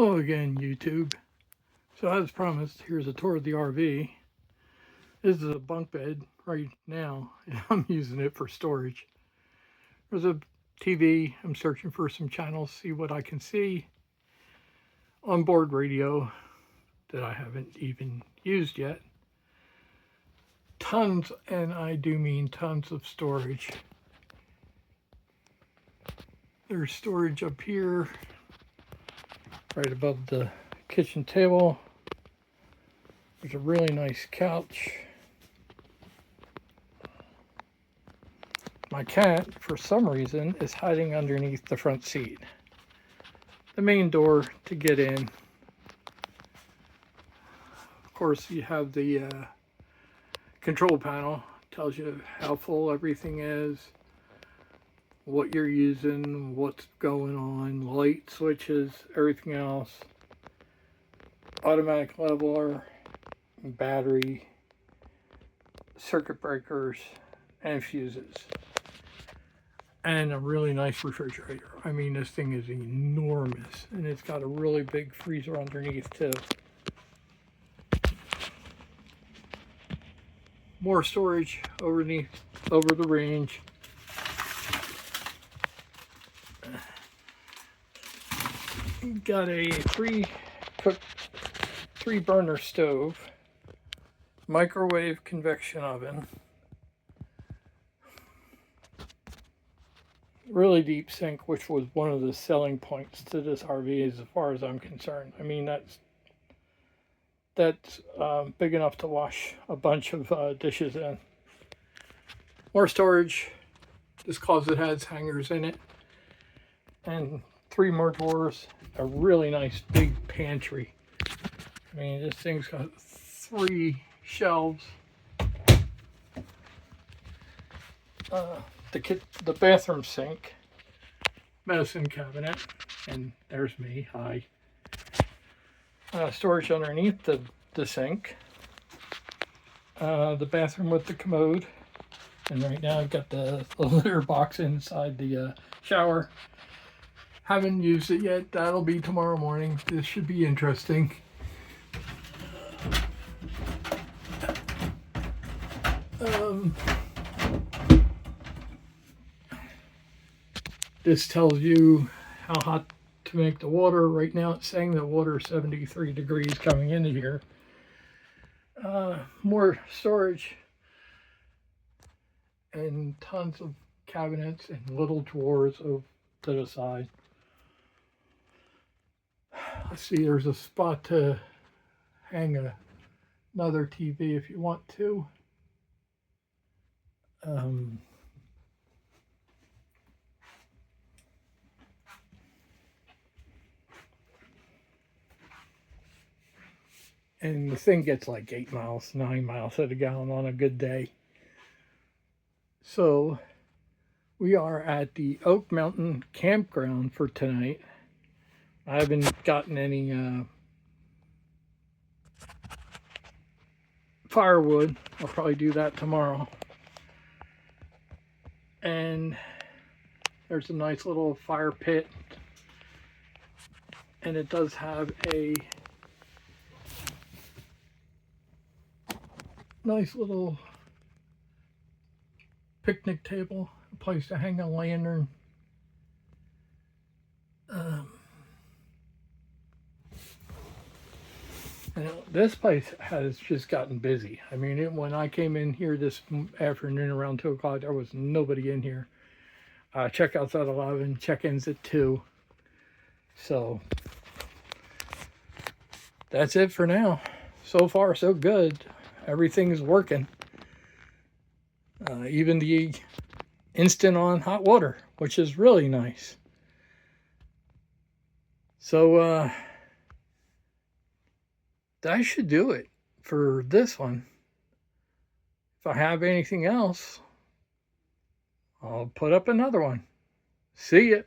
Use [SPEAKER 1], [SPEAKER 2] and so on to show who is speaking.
[SPEAKER 1] Hello again, YouTube. So as promised, here's a tour of the RV. This is a bunk bed right now, and I'm using it for storage. There's a TV. I'm searching for some channels, see what I can see. Onboard radio that I haven't even used yet. Tons, and I do mean tons of storage. There's storage up here, right above the kitchen table. There's a really nice couch. My cat, for some reason, is hiding underneath the front seat. The main door to get in. Of course, you have the control panel. Tells you how full everything is, what you're using, what's going on, light switches, everything else. Automatic leveler, battery, circuit breakers, and fuses. And a really nice refrigerator. I mean, this thing is enormous, and it's got a really big freezer underneath too. More storage over the range. Got a three burner stove, microwave convection oven, really deep sink, which was one of the selling points to this RV as far as I'm concerned. I mean, that's big enough to wash a bunch of dishes in. More storage. This closet has hangers in it, and 3 more drawers. A really nice big pantry. I mean, this thing's got 3 shelves. The bathroom sink, medicine cabinet, and there's me. Hi. Storage underneath the sink. The bathroom with the commode, and right now I've got the litter box inside the shower. Haven't used it yet. That'll be tomorrow morning. This should be interesting. This tells you how hot to make the water. Right now it's saying the water is 73 degrees coming into here. More storage and tons of cabinets and little drawers to the side. Let's see, there's a spot to hang another TV if you want to. And the thing gets like 8 miles, 9 miles to the gallon on a good day. So we are at the Oak Mountain Campground for tonight. I haven't gotten any firewood. I'll probably do that tomorrow. And there's a nice little fire pit. And it does have a nice little picnic table, a place to hang a lantern. And this place has just gotten busy. I mean, when I came in here this afternoon around 2 o'clock, there was nobody in here. Checkouts at 11, check-ins at 2. So that's it for now. So far, so good. Everything's working. Even the instant on hot water, which is really nice. So that should do it for this one. If I have anything else, I'll put up another one. See ya.